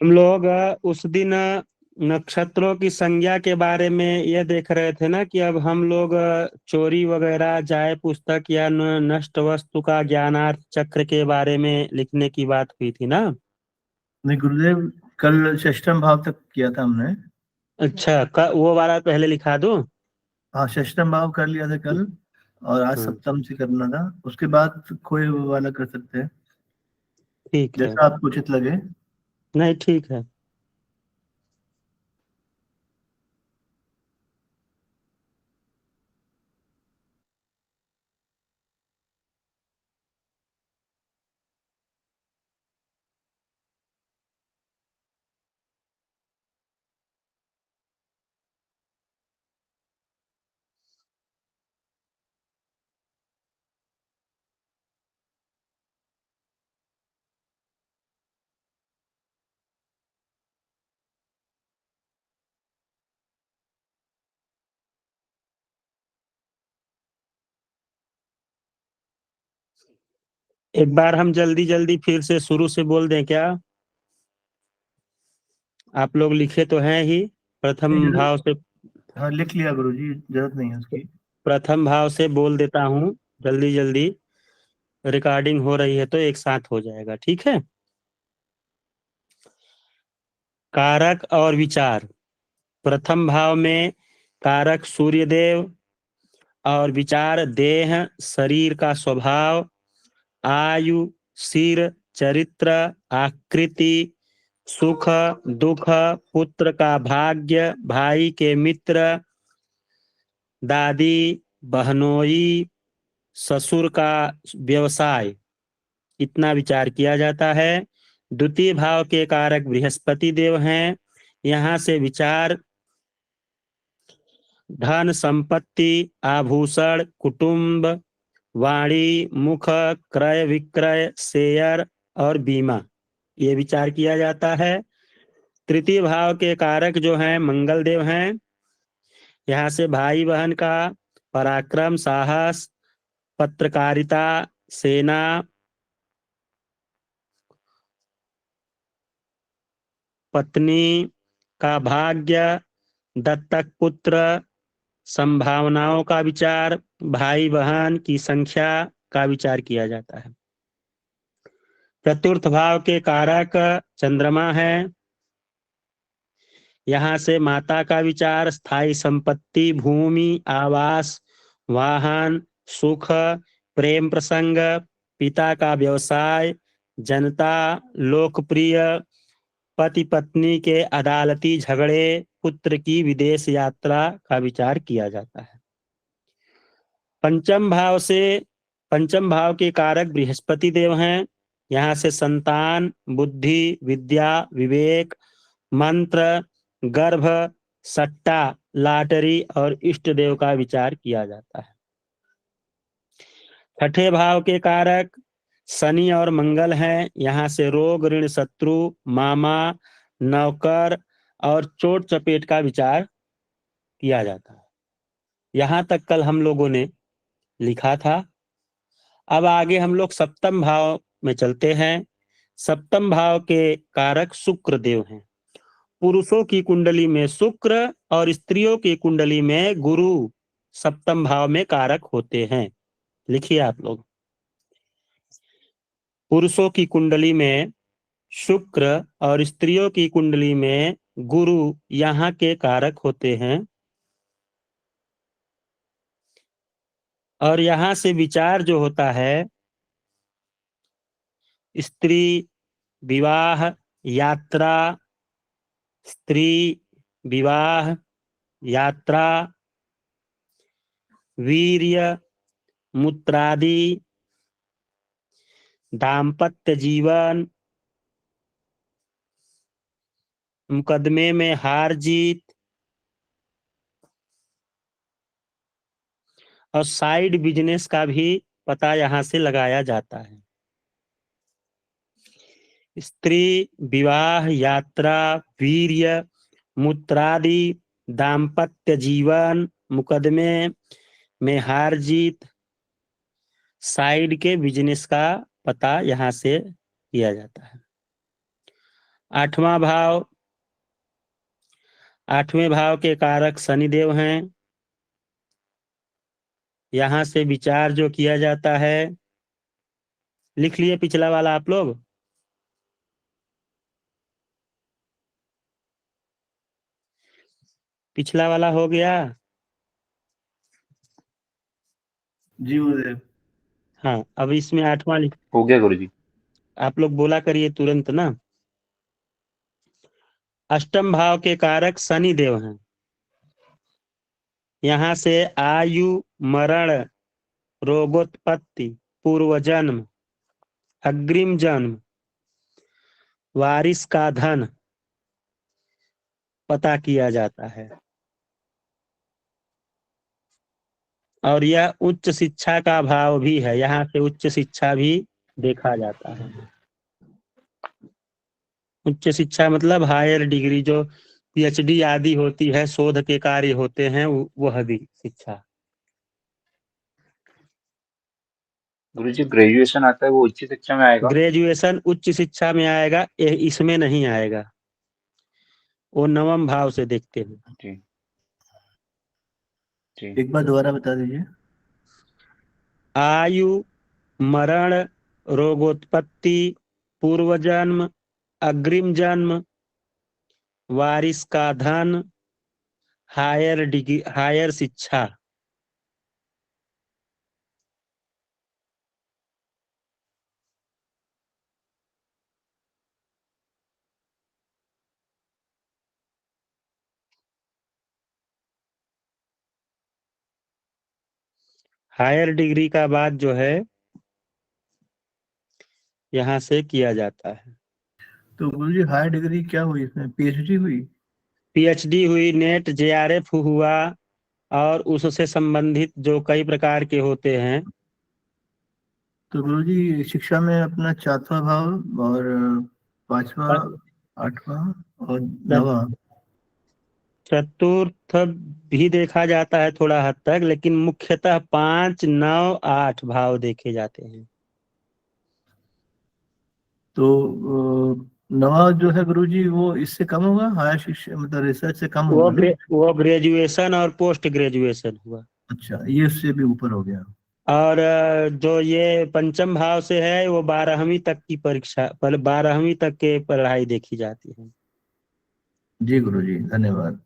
हम लोग उस दिन नक्षत्रों की संज्ञा के बारे में ये देख रहे थे ना कि अब हम लोग चोरी वगैरह जाय पुस्तक या नष्ट वस्तु का ज्ञानार्थ चक्र के बारे में लिखने की बात हुई थी ना। नहीं गुरुदेव, कल षष्ठम भाव तक किया था हमने। अच्छा, वो वाला पहले लिखा दूं? हाँ, षष्ठम भाव कर लिया था कल, और आज हाँ, सप्तम से करना था। उसके बाद खोए हुए वाला कर सकते हैं, ठीक है। जैसा आपको उचित लगे। नहीं, ठीक है। एक बार हम जल्दी जल्दी फिर से शुरू से बोल दें क्या? आप लोग लिखे तो हैं ही। नहीं, प्रथम भाव से हाँ लिख लिया गुरुजी, जरूरत नहीं है उसकी। प्रथम भाव से बोल देता हूँ जल्दी जल्दी। रिकॉर्डिंग हो रही है तो एक साथ हो जाएगा, ठीक है। कारक और विचार। प्रथम भाव में कारक सूर्य देव और विचार देह शरीर का स्वभाव, आयु, सिर, चरित्र, आकृति, सुख दुख, पुत्र का भाग्य, भाई के मित्र, दादी बहनोई, ससुर का व्यवसाय, इतना विचार किया जाता है। द्वितीय भाव के कारक बृहस्पति देव हैं। यहाँ से विचार धन संपत्ति, आभूषण, कुटुंब, वाणी, मुख, क्रय विक्रय, शेयर और बीमा, ये विचार किया जाता है। तृतीय भाव के कारक जो हैं मंगल देव हैं। यहाँ से भाई बहन का पराक्रम, साहस, पत्रकारिता, सेना, पत्नी का भाग्य, दत्तक पुत्र, संभावनाओं का विचार, भाई बहन की संख्या का विचार किया जाता है। चतुर्थ भाव के कारक चंद्रमा है। यहाँ से माता का विचार, स्थायी संपत्ति, भूमि, आवास, वाहन, सुख, प्रेम प्रसंग, पिता का व्यवसाय, जनता, लोकप्रिय, पति पत्नी के अदालती झगड़े, पुत्र की विदेश यात्रा का विचार किया जाता है। पंचम भाव से पंचम भाव के कारक बृहस्पति देव हैं। यहाँ से संतान, बुद्धि, विद्या, विवेक, मंत्र, गर्भ, सट्टा, लॉटरी और इष्ट देव का विचार किया जाता है। छठे भाव के कारक शनि और मंगल हैं। यहाँ से रोग, ऋण, शत्रु, मामा, नौकर और चोट चपेट का विचार किया जाता है। यहाँ तक कल हम लोगों ने लिखा था। अब आगे हम लोग सप्तम भाव में चलते हैं। सप्तम भाव के कारक शुक्र देव हैं। पुरुषों की कुंडली में शुक्र और स्त्रियों की कुंडली में गुरु सप्तम भाव में कारक होते हैं। लिखिए आप लोग। पुरुषों की कुंडली में शुक्र और स्त्रियों की कुंडली में गुरु यहाँ के कारक होते हैं। और यहाँ से विचार जो होता है, स्त्री विवाह, यात्रा, स्त्री विवाह, यात्रा, वीर्य, मूत्रादि, दाम्पत्य जीवन, मुकदमे में हार जीत और साइड बिजनेस का भी पता यहाँ से लगाया जाता है। स्त्री विवाह, यात्रा, वीर्य, मूत्रादि, दाम्पत्य जीवन, मुकदमे में हार जीत, साइड के बिजनेस का पता यहाँ से किया जाता है। आठवां भाव, आठवें भाव के कारक शनिदेव हैं। यहां से विचार जो किया जाता है, लिख लिए पिछला वाला आप लोग? पिछला वाला हो गया? जी गुरुदेव। हाँ, अब इसमें आठवां हो गया गुरुजी। आप लोग बोला करिए तुरंत ना। अष्टम भाव के कारक शनि देव हैं। यहां से आयु, मरण, रोगोत्पत्ति, पूर्व जन्म, अग्रिम जन्म, वारिस का धन पता किया जाता है। और यह उच्च शिक्षा का भाव भी है, यहाँ से उच्च शिक्षा भी देखा जाता है। उच्च शिक्षा मतलब हायर डिग्री, जो पीएचडी आदि होती है, शोध के कार्य होते हैं, वह भी शिक्षा। गुरुजी ग्रेजुएशन आता है वो उच्च शिक्षा में आएगा? ग्रेजुएशन उच्च शिक्षा में आएगा, इसमें नहीं आएगा, वो नवम भाव से देखते हैं। जी जी। एक बार दोबारा बता दीजिए। आयु, मरण, रोगोत्पत्ति, पूर्व जन्म, अग्रिम जन्म, वारिस का धन, हायर डिग्री, हायर शिक्षा। हायर डिग्री का बात जो है यहाँ से किया जाता है। तो गुरुजी हायर डिग्री क्या हुई इसमें, पीएचडी हुई? पीएचडी हुई, नेट जेआरएफ हुआ, और उससे संबंधित जो कई प्रकार के होते हैं। तो गुरुजी शिक्षा में अपना चौथा भाव और पांचवा, आठवां और नवा। चतुर्थ भी देखा जाता है थोड़ा हद तक, लेकिन मुख्यतः 5, 9, 8 भाव देखे जाते हैं। तो नवा जो है गुरुजी वो इससे कम होगा, हायर शिक्षा मतलब रिसर्च से कम होगा ना? वो ग्रेजुएशन और पोस्ट ग्रेजुएशन हुआ। अच्छा, ये उससे भी ऊपर हो गया। और जो ये पंचम भाव से है, वो 12वीं तक की परीक्षा, 12वीं तक के पढ़ाई देखी जाती है। जी गुरुजी, धन्यवाद।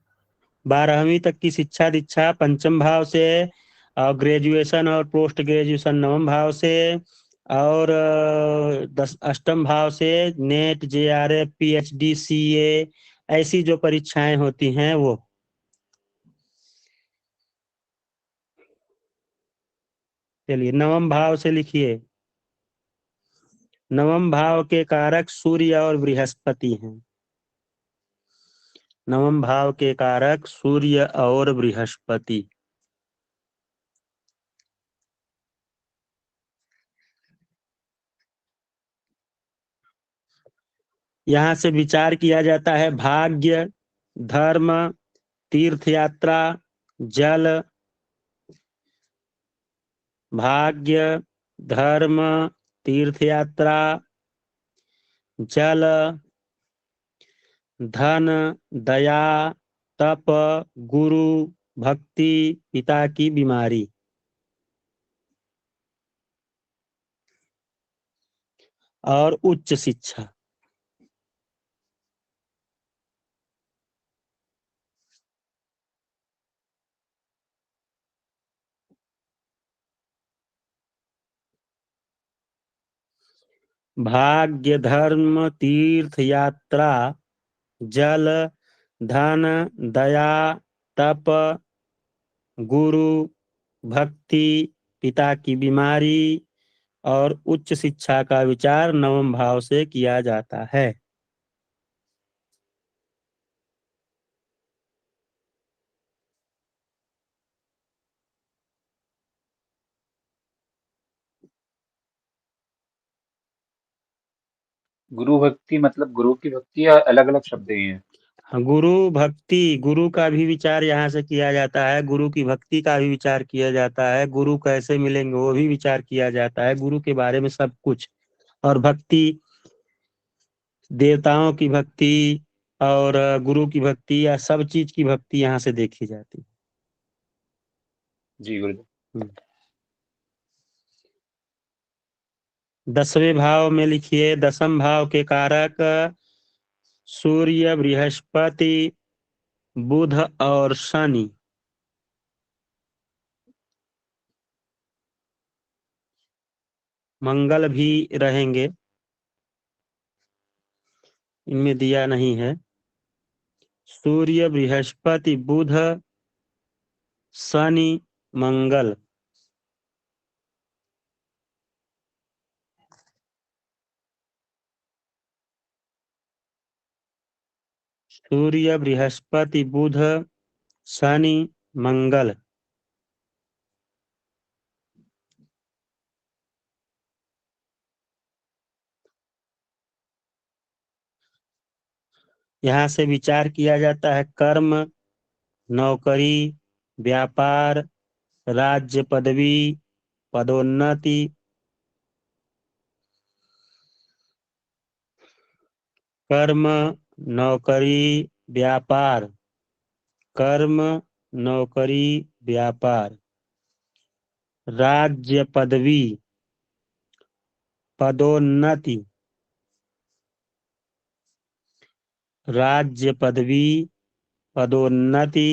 12वीं तक की शिक्षा दीक्षा पंचम भाव से, और ग्रेजुएशन और पोस्ट ग्रेजुएशन नवम भाव से, और अष्टम भाव से नेट, जेआरएफ, पीएचडी, सीए, ऐसी जो परीक्षाएं होती हैं वो। चलिए नवम भाव से लिखिए। नवम भाव के कारक सूर्य और बृहस्पति हैं। नवम भाव के कारक सूर्य और बृहस्पति। यहाँ से विचार किया जाता है भाग्य, धर्म, तीर्थ यात्रा, जल, भाग्य, धर्म, तीर्थ यात्रा, जल, धन, दया, तप, गुरु, भक्ति, पिता की बीमारी, और उच्च शिक्षा। भाग्य, धर्म, तीर्थ यात्रा, जल, धन, दया, तप, गुरु, भक्ति, पिता की बीमारी, और उच्च शिक्षा का विचार नवम भाव से किया जाता है। गुरु भक्ति मतलब गुरु की भक्ति या अलग अलग शब्द ही हैं? हाँ, गुरु भक्ति, गुरु का भी विचार यहाँ से किया जाता है, गुरु की भक्ति का भी विचार किया जाता है, गुरु कैसे मिलेंगे वो भी विचार किया जाता है, गुरु के बारे में सब कुछ। और भक्ति, देवताओं की भक्ति और गुरु की भक्ति या सब चीज की भक्ति यहाँ से देखी जाती जी गुरुदेव। है। 10वें भाव में लिखिए, 10th भाव के कारक सूर्य, बृहस्पति, बुध और शनि। मंगल भी रहेंगे, इनमें दिया नहीं है। सूर्य, बृहस्पति, बुध, शनि, मंगल। सूर्य, बृहस्पति, बुध, शनि, मंगल। यहाँ से विचार किया जाता है कर्म, नौकरी, व्यापार, राज्य पदवी, पदोन्नति, कर्म, नौकरी, व्यापार, कर्म, नौकरी, व्यापार, राज्य पदवी, पदोन्नति, राज्य पदवी, पदोन्नति,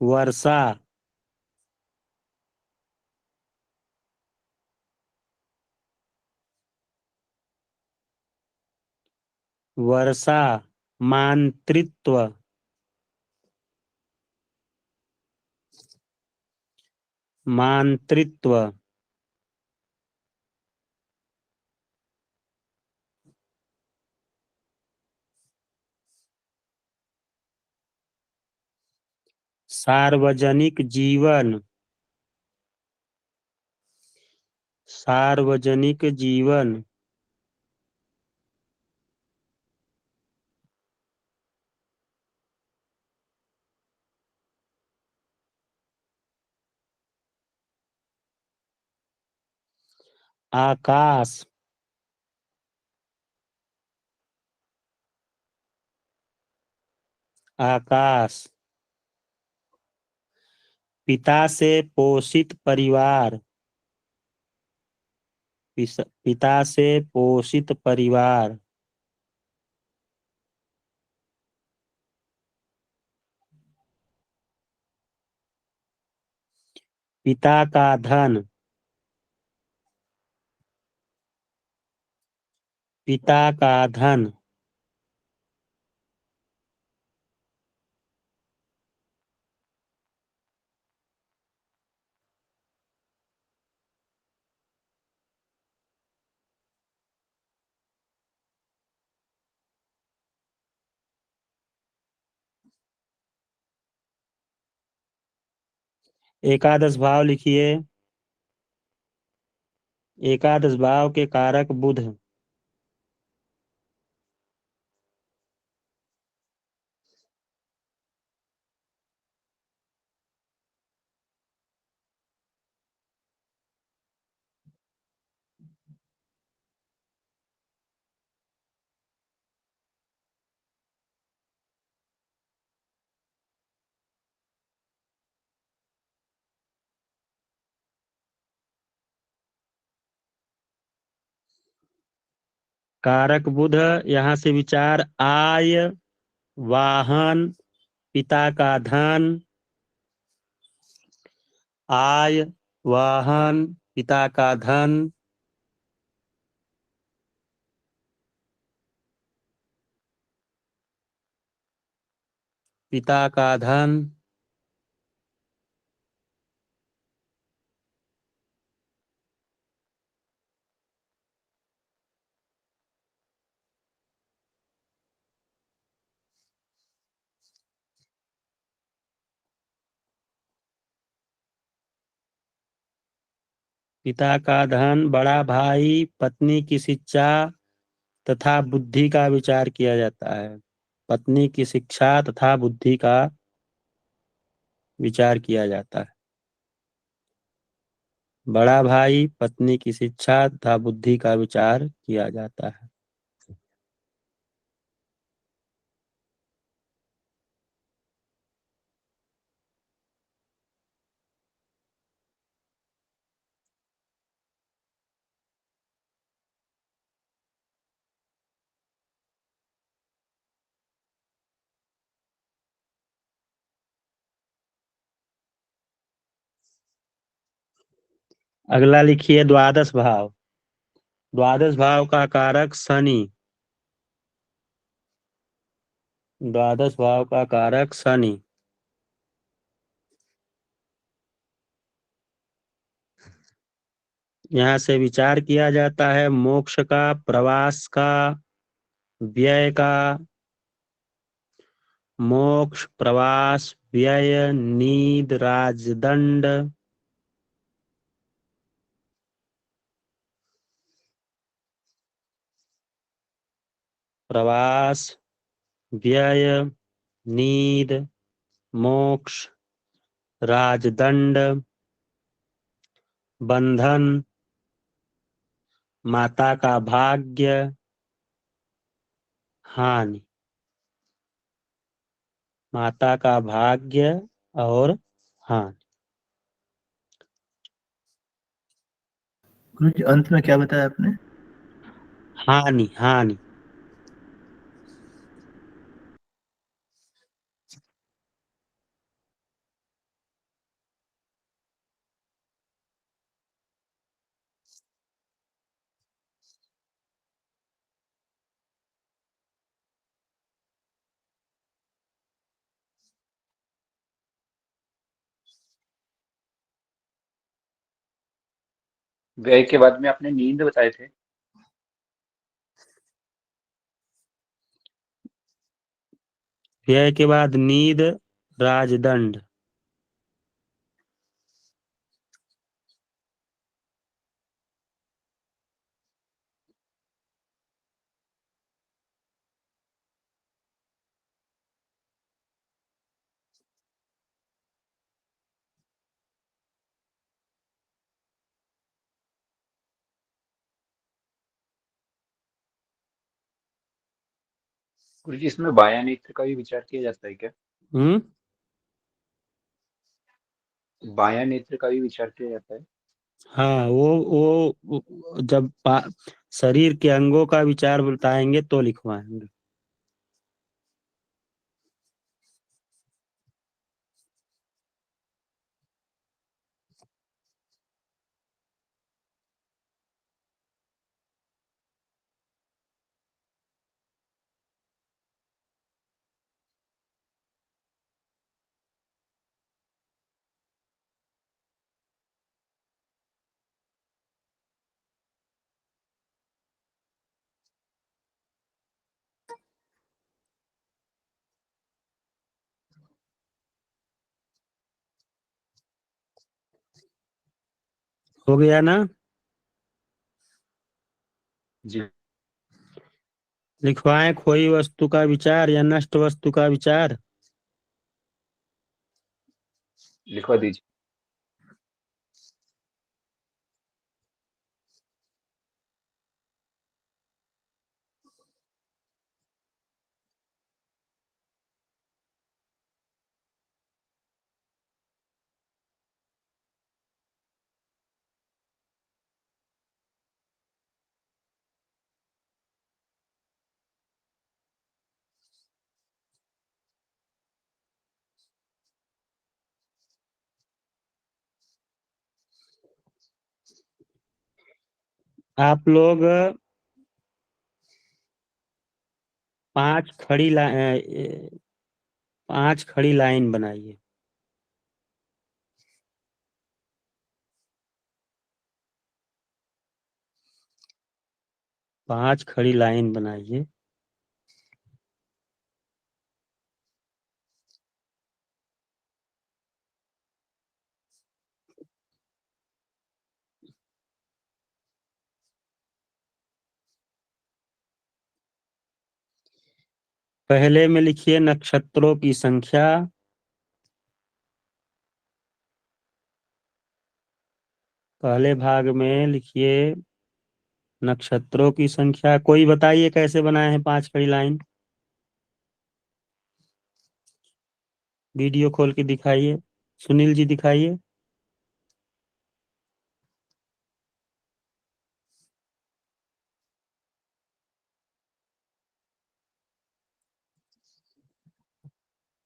वर्षा, वर्षा, मातृत्व, मातृत्व, सार्वजनिक जीवन, सार्वजनिक जीवन, आकाश, आकाश, पिता से पोषित परिवार, पिता से पोषित परिवार, पिता का धन, पिता का धन, एकादश भाव लिखिए, एकादश भाव के कारक बुध। कारक बुध, यहाँ से विचार आय, वाहन, पिता का धन, आय, वाहन, पिता का धन, पिता का धन, पिता का धन, बड़ा भाई, पत्नी की शिक्षा, तथा बुद्धि का विचार किया जाता है। पत्नी की शिक्षा तथा बुद्धि का विचार किया जाता है। बड़ा भाई, पत्नी की शिक्षा तथा बुद्धि का विचार किया जाता है। अगला लिखिए द्वादश भाव। द्वादश भाव का कारक शनि। द्वादश भाव का कारक शनि। यहाँ से विचार किया जाता है मोक्ष का, प्रवास का, व्यय का। मोक्ष, प्रवास, व्यय, नींद, राजदंड। प्रवास, व्यय, नींद, मोक्ष, राजदंड, बंधन, माता का भाग्य, हानि। माता का भाग्य और हानि। गुरु जी अंत में क्या बताया आपने? हानि, हानि। व्यय के बाद में आपने नींद बताए थे। व्यय के बाद नींद, राजदंड। गुरु जी इसमें बायां नेत्र का भी विचार किया जाता है क्या? हम्म। बायां नेत्र का भी विचार किया जाता है। हाँ, जब शरीर के अंगों का विचार बताएंगे तो लिखवाएंगे। हो गया ना? जी लिखवाएं खोई वस्तु का विचार या नष्ट वस्तु का विचार। लिखवा दीजिए। आप लोग पांच खड़ी लाइन, 5 खड़ी लाइन बनाइए। 5 खड़ी लाइन बनाइए। पहले में लिखिए नक्षत्रों की संख्या, पहले भाग में लिखिए नक्षत्रों की संख्या। कोई बताइए कैसे बनाए हैं 5 खड़ी लाइन। वीडियो खोल के दिखाइए, सुनील जी दिखाइए।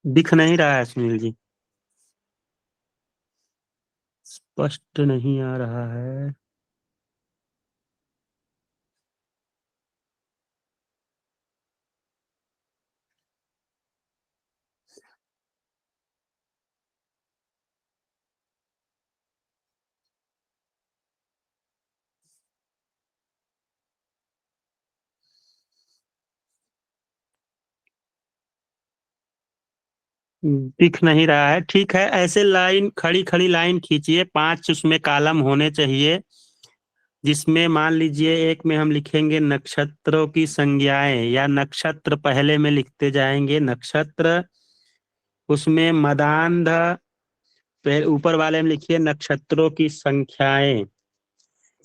दिख नहीं रहा है सुनील जी, स्पष्ट नहीं आ रहा है। दिख नहीं रहा है, ठीक है। ऐसे लाइन, खड़ी खड़ी लाइन खींचिए, 5 उसमें कॉलम होने चाहिए, जिसमें मान लीजिए एक में हम लिखेंगे नक्षत्रों की संज्ञाएं, या नक्षत्र पहले में लिखते जाएंगे नक्षत्र, उसमें मदान्ध, ऊपर वाले में लिखिए नक्षत्रों की संख्याएं,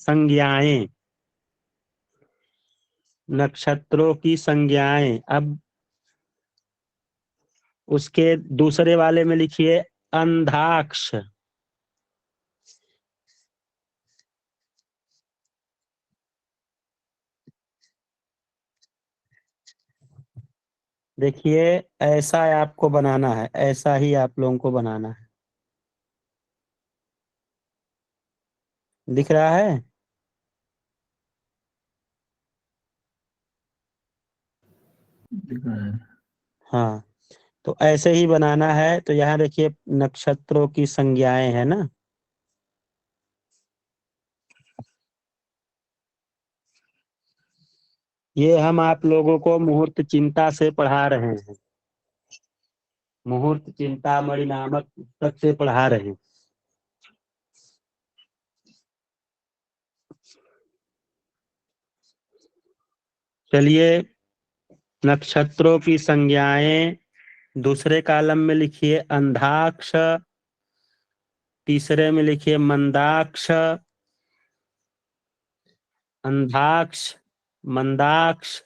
संज्ञाएं, नक्षत्रों की संज्ञाएं। अब उसके दूसरे वाले में लिखिए अंधाक्ष। देखिए ऐसा आपको बनाना है, ऐसा ही आप लोगों को बनाना है। दिख रहा है? दिख रहा है। हाँ, तो ऐसे ही बनाना है। तो यहाँ देखिए नक्षत्रों की संज्ञाएं है ना, ये हम आप लोगों को मुहूर्त चिंता से पढ़ा रहे हैं, मुहूर्त चिंतामणि नामक पुस्तक से पढ़ा रहे हैं। चलिए, नक्षत्रों की संज्ञाएं, दूसरे कॉलम में लिखिए अंधाक्ष, तीसरे में लिखिए मंदाक्ष, अंधाक्ष, मंदाक्ष,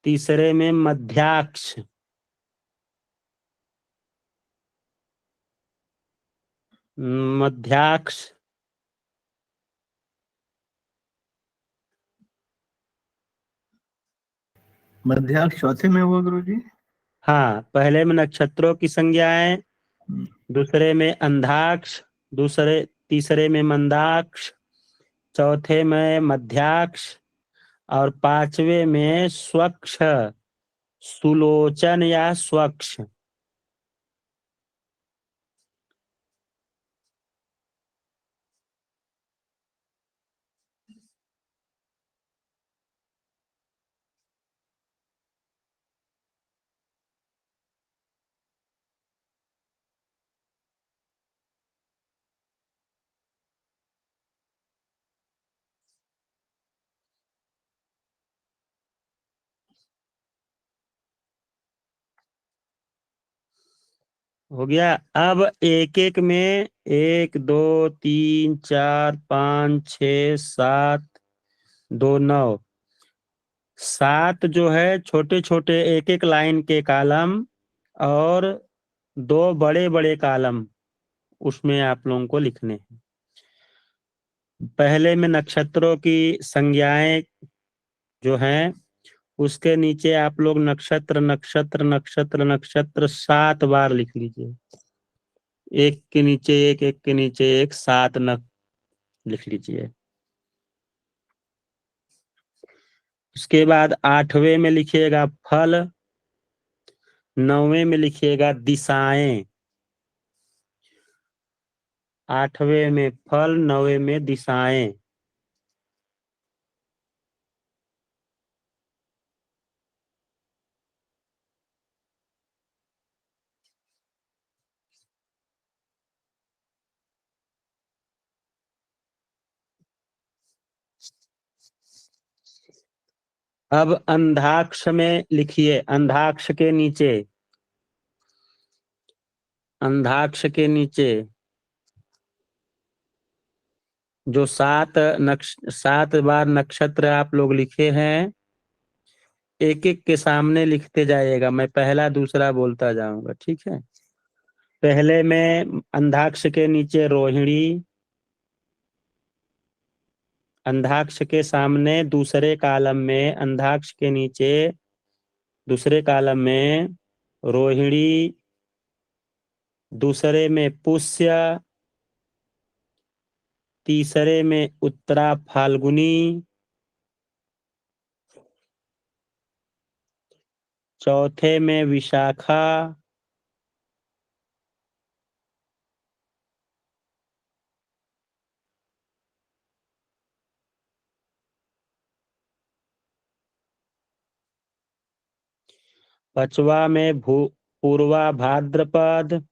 तीसरे में मध्याक्ष, मध्याक्ष। मध्याक्ष चौथे में हुआ गुरुजी। हाँ, पहले में नक्षत्रों की संज्ञाएं, हम्म, दूसरे में अंधाक्ष, दूसरे तीसरे में मंदाक्ष, चौथे में मध्याक्ष, और पांचवे में स्वक्ष, सुलोचन या स्वक्ष। हो गया। अब एक एक में 1 2 3 4 5 6 7, 2 9, 7 जो है छोटे छोटे एक एक लाइन के कॉलम, और 2 बड़े बड़े कॉलम उसमें आप लोगों को लिखने हैं। पहले में नक्षत्रों की संज्ञाएं जो हैं, उसके नीचे आप लोग नक्षत्र नक्षत्र नक्षत्र नक्षत्र 7 बार लिख लीजिए, एक के नीचे एक, एक के नीचे एक, 7 लिख लीजिए। उसके बाद 8वें में लिखिएगा फल, 9वें में लिखिएगा दिशाएं, 8वें में फल, 9वें में दिशाएं। अब अंधाक्ष में लिखिए, अंधाक्ष के नीचे, अंधाक्ष के नीचे जो 7 बार नक्षत्र आप लोग लिखे हैं, एक एक के सामने लिखते जाइएगा, मैं पहला दूसरा बोलता जाऊंगा, ठीक है। पहले में अंधाक्ष के नीचे रोहिणी, अंधाक्ष के सामने दूसरे कॉलम में, अंधाक्ष के नीचे दूसरे कॉलम में रोहिणी, दूसरे में पुष्य, तीसरे में उत्तरा फाल्गुनी, चौथे में विशाखा, पांचवा में पूर्वा भाद्रपद,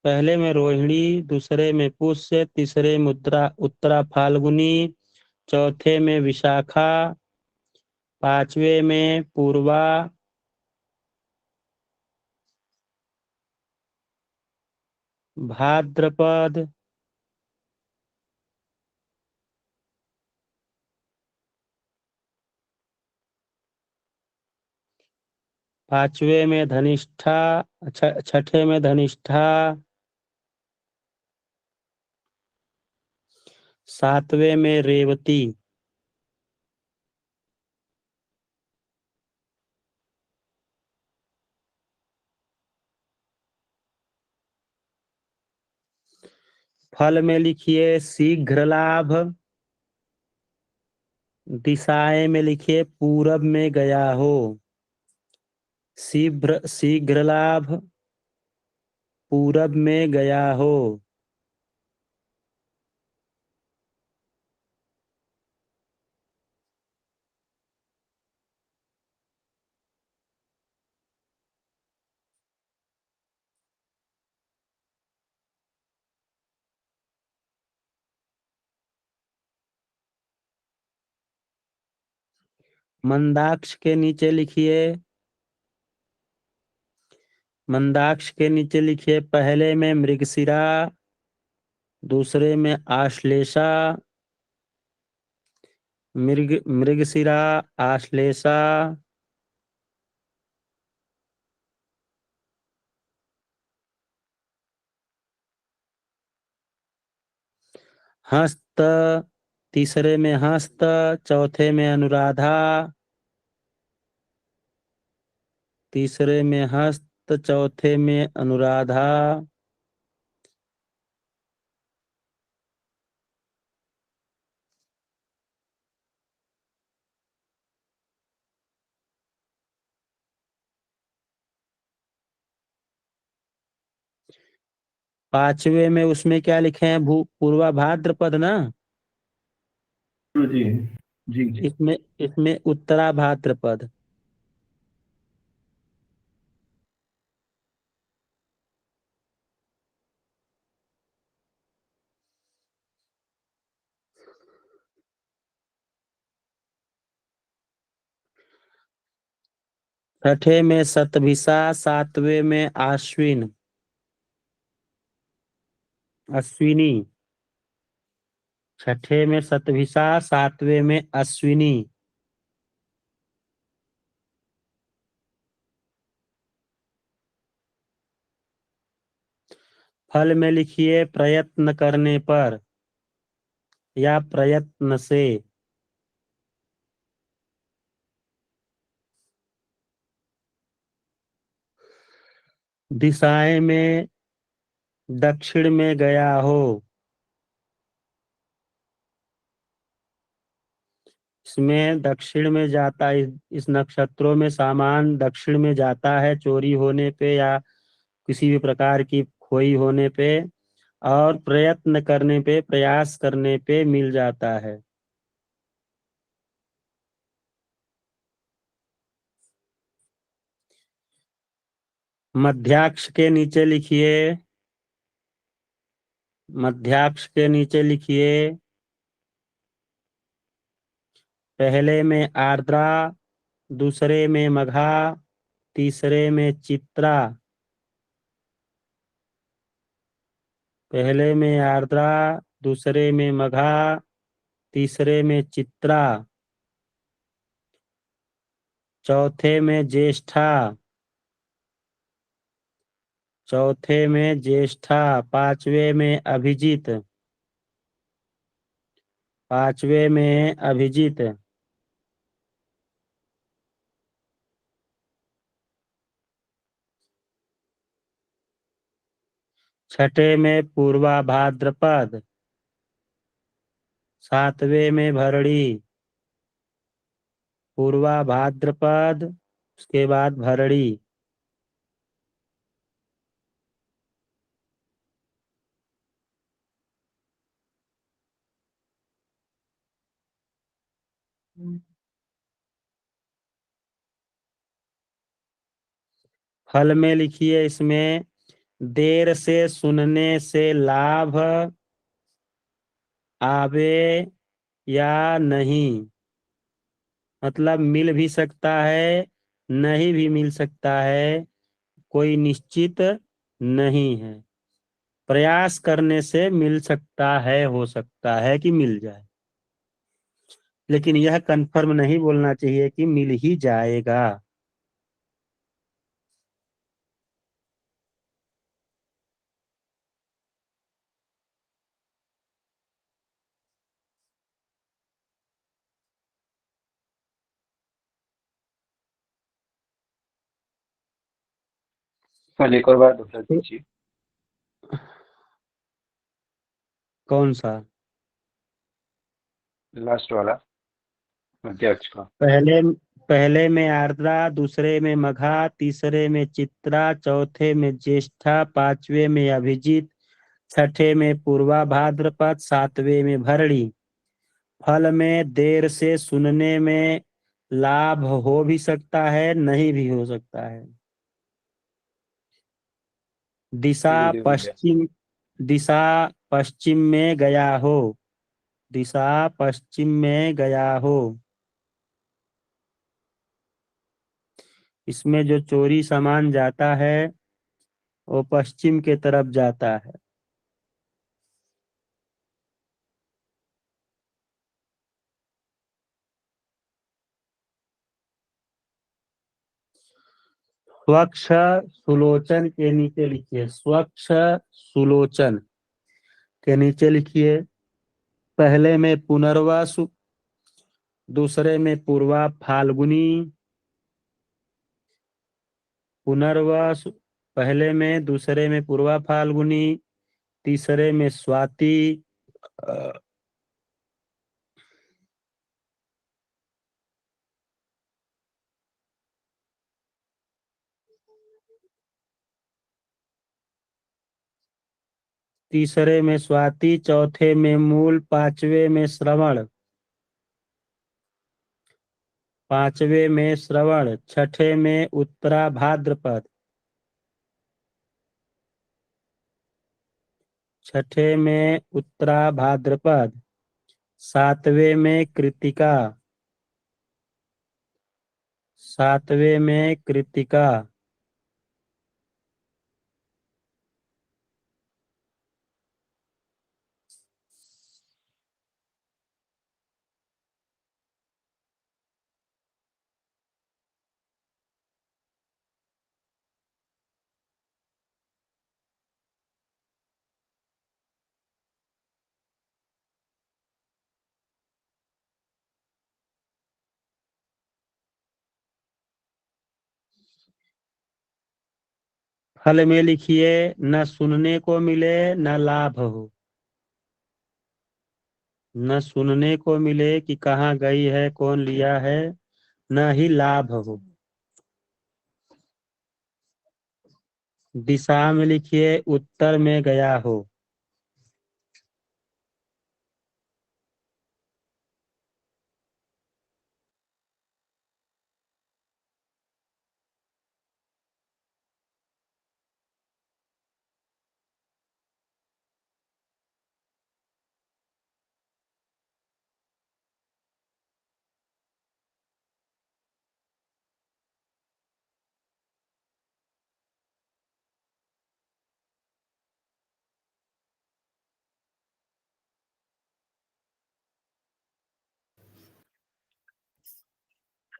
पहले में रोहिणी, दूसरे में पुष्य, तीसरे में उत्तरा फाल्गुनी, चौथे में विशाखा, पांचवे में पूर्वा, भाद्रपद, पांचवे में धनिष्ठा, छठे में धनिष्ठा, सातवें में रेवती, फल में लिखिए शीघ्र लाभ, दिशाएं में लिखिए पूरब में गया हो, शीघ्र लाभ, पूरब में गया हो। मंदाक्ष के नीचे लिखिए, मंदाक्ष के नीचे लिखिए पहले में मृगशिरा, दूसरे में आश्लेषा, मृगशिरा, आश्लेषा, हस्त, तीसरे में हस्त, चौथे में अनुराधा, तीसरे में हस्त, चौथे में अनुराधा, पांचवे में उसमें क्या लिखे हैं, पूर्वा भाद्रपद ना, गुरुजी। जी जी। इसमें इसमें उत्तरा भाद्रपद, छठे में शतभिषा, सातवें में अश्विनी, छठे में शतभिषा, सातवें में अश्विनी, फल में लिखिए प्रयत्न करने पर या प्रयत्न से। दिशाएं में दक्षिण में गया हो। इसमें दक्षिण में जाता, इस नक्षत्रों में सामान दक्षिण में जाता है चोरी होने पे या किसी भी प्रकार की खोई होने पे, और प्रयत्न करने पे, प्रयास करने पे मिल जाता है। मध्याक्ष के नीचे लिखिए, मध्याक्ष के नीचे लिखिए पहले में आर्द्रा, दूसरे में मघा, तीसरे में चित्रा। पहले में आर्द्रा, दूसरे में मघा, तीसरे में चित्रा, चौथे में ज्येष्ठा, चौथे में ज्येष्ठा, पांचवे में अभिजीत, पांचवे में अभिजीत, छठे में पूर्वा भाद्रपद, सातवें में भरणी, पूर्वा भाद्रपद, उसके बाद भरणी। फल में लिखिए इसमें देर से सुनने से लाभ आवे या नहीं। मतलब मिल भी सकता है, नहीं भी मिल सकता है, कोई निश्चित नहीं है। प्रयास करने से मिल सकता है, हो सकता है कि मिल जाए, लेकिन यह कंफर्म नहीं बोलना चाहिए कि मिल ही जाएगा। सर एक और बार दोहरा दीजिए। कौन सा? लास्ट वाला, मध्याक्ष का। पहले पहले में आर्द्रा, दूसरे में मघा, तीसरे में चित्रा, चौथे में ज्येष्ठा, पांचवे में अभिजीत, छठे में पूर्वा भाद्रपद, सातवें में भरणी। फल में देर से सुनने में लाभ हो भी सकता है, नहीं भी हो सकता है। दिशा धीरे धीरे हो गया। पश्चिम, दिशा पश्चिम में गया हो, दिशा पश्चिम में गया हो। इसमें जो चोरी सामान जाता है वो पश्चिम के तरफ जाता है। स्वच्छ सुलोचन के नीचे लिखिए, स्वच्छ सुलोचन के नीचे लिखिए पहले में पुनर्वा, दूसरे में पूर्वा फाल्गुनी, पुनर्वा पहले में, दूसरे में पूर्वा फाल्गुनी, तीसरे में स्वाति, अ, तीसरे में स्वाति, चौथे में मूल, पांचवे में श्रवण, पांचवे में श्रवण, छठे में उत्तरा भाद्रपद, छठे में उत्तरा भाद्रपद, सातवें में कृतिका, सातवें में कृतिका, फल में लिखिए न सुनने को मिले न लाभ हो। न सुनने को मिले कि कहाँ गई है, कौन लिया है, न ही लाभ हो। दिशा में लिखिए उत्तर में गया हो।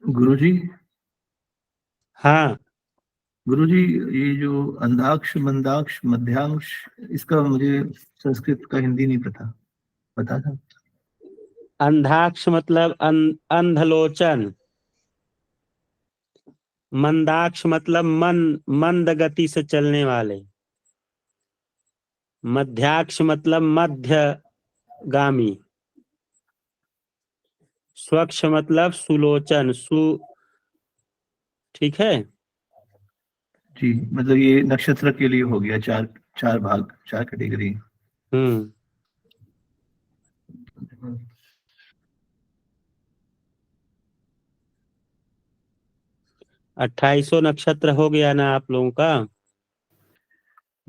गुरुजी, हाँ, गुरुजी, ये जो अंधाक्ष, मंदाक्ष, मध्यांश, इसका मुझे संस्कृत का हिंदी नहीं पता था। अंधाक्ष मतलब अंधलोचन। मंदाक्ष मतलब मंद गति से चलने वाले। मध्याक्ष मतलब मध्यगामी। स्वच्छ मतलब सुलोचन ठीक है। जी, मतलब ये नक्षत्र के लिए हो गया, चार चार भाग, चार कैटेगरी। हम्म 2800 नक्षत्र हो गया ना आप लोगों का।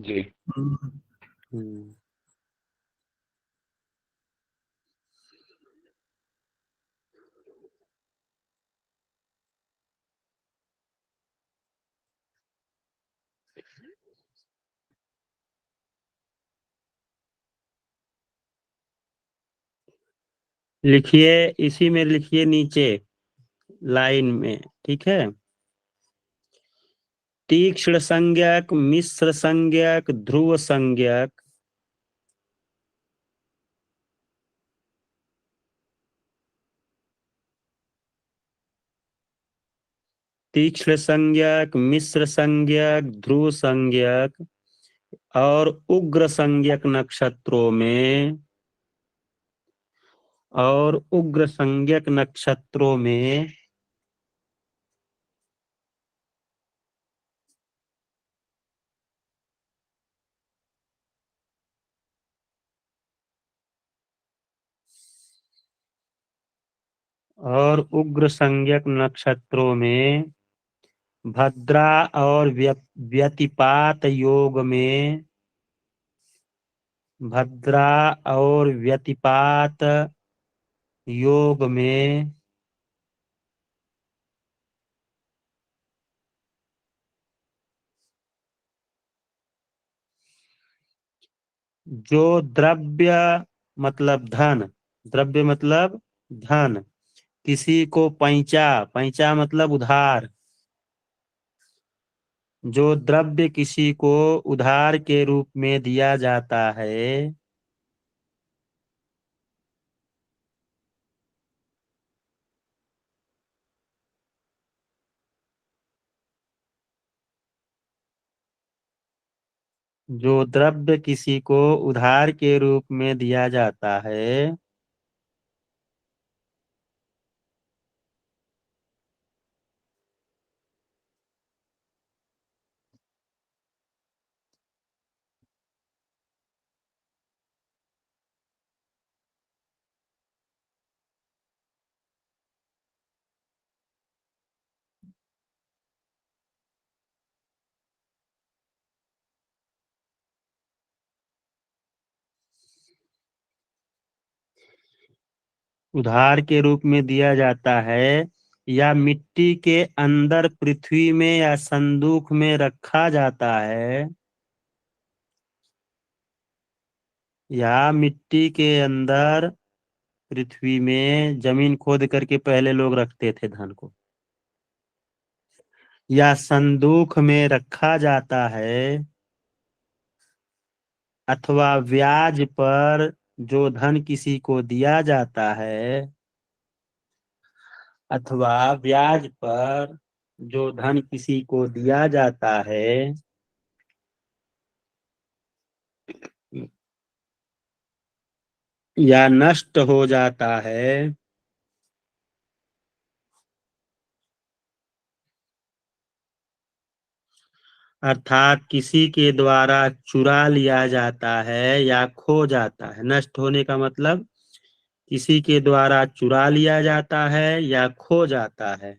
जी। हम्म लिखिए, इसी में लिखिए नीचे लाइन में, ठीक है। तीक्ष्ण संज्ञक, मिश्र संज्ञक, ध्रुव संज्ञक। तीक्ष्ण संज्ञक, मिश्र संज्ञक, ध्रुव संज्ञक और उग्र संज्ञक नक्षत्रों में, उग्र संज्ञक नक्षत्रों में भद्रा और व्यतिपात योग में, भद्रा और व्यतिपात योग में जो द्रव्य मतलब धन, द्रव्य मतलब धन, किसी को पैंचा, पैंचा मतलब उधार, जो द्रव्य किसी को उधार के रूप में दिया जाता है, जो द्रव्य किसी को उधार के रूप में दिया जाता है, उधार के रूप में दिया जाता है, या मिट्टी के अंदर पृथ्वी में या संदूक में रखा जाता है, या मिट्टी के अंदर पृथ्वी में जमीन खोद करके पहले लोग रखते थे धन को, या संदूक में रखा जाता है, अथवा ब्याज पर जो धन किसी को दिया जाता है, अथवा ब्याज पर जो धन किसी को दिया जाता है, या नष्ट हो जाता है, अर्थात किसी के द्वारा चुरा लिया जाता है या खो जाता है। नष्ट होने का मतलब किसी के द्वारा चुरा लिया जाता है या खो जाता है।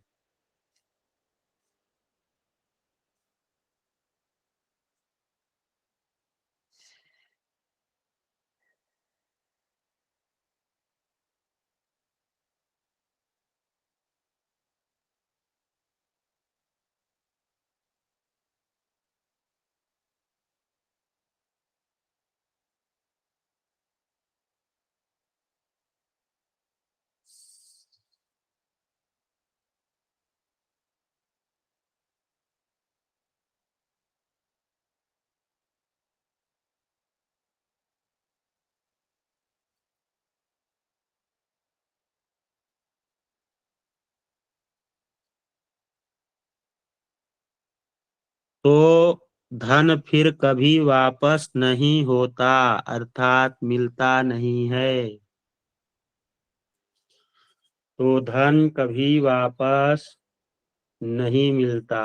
तो धन फिर कभी वापस नहीं होता, अर्थात मिलता नहीं है। तो धन कभी वापस नहीं मिलता,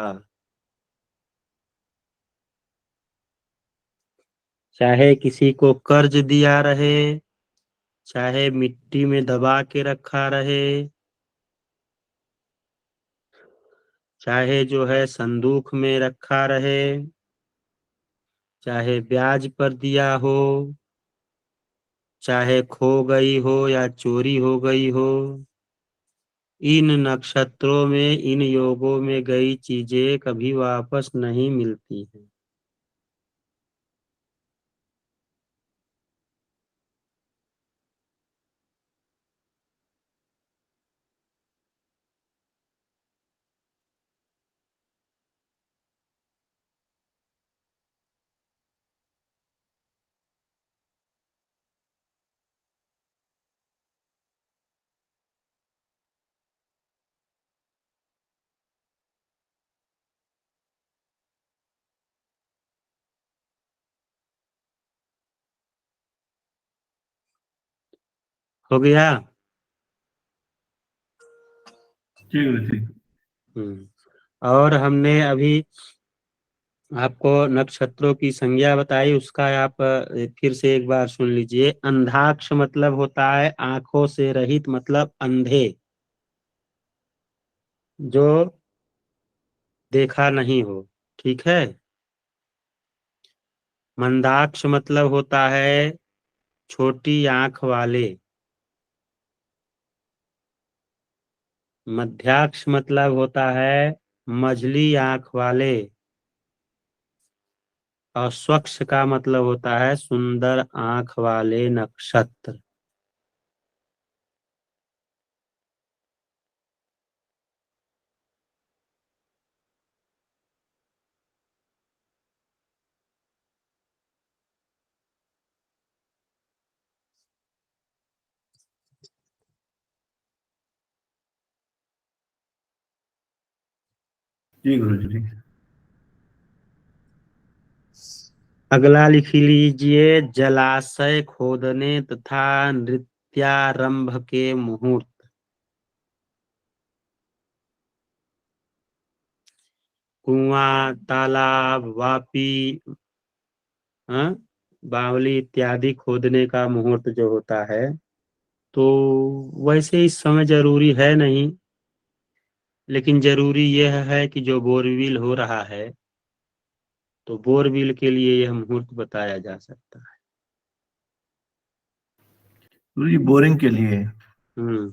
चाहे किसी को कर्ज दिया रहे, चाहे मिट्टी में दबा के रखा रहे, चाहे जो है संदूक में रखा रहे, चाहे ब्याज पर दिया हो, चाहे खो गई हो या चोरी हो गई हो, इन नक्षत्रों में, इन योगों में गई चीजें कभी वापस नहीं मिलती हैं। हो गया। जी गुरु जी। और हमने अभी आपको नक्षत्रों की संज्ञा बताई, उसका आप फिर से एक बार सुन लीजिए। अंधाक्ष मतलब होता है आंखों से रहित, मतलब अंधे, जो देखा नहीं हो। ठीक है। मंदाक्ष मतलब होता है छोटी आंख वाले। मध्याक्ष मतलब होता है मझली आंख वाले। और स्वच्छ का मतलब होता है सुंदर आंख वाले नक्षत्र। जी गुरु जी। अगला लिख लीजिए, जलाशय खोदने तथा नृत्यारंभ के मुहूर्त। कुआं, तालाब, वापी, हाँ, बावली इत्यादि खोदने का मुहूर्त जो होता है, तो वैसे इस समय जरूरी है नहीं, लेकिन जरूरी यह है कि जो बोरविल हो रहा है, तो बोरविल के लिए यह मुहूर्त बताया जा सकता है। गुरु जी बोरिंग के लिए। हम्म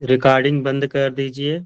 रिकॉर्डिंग बंद कर दीजिए।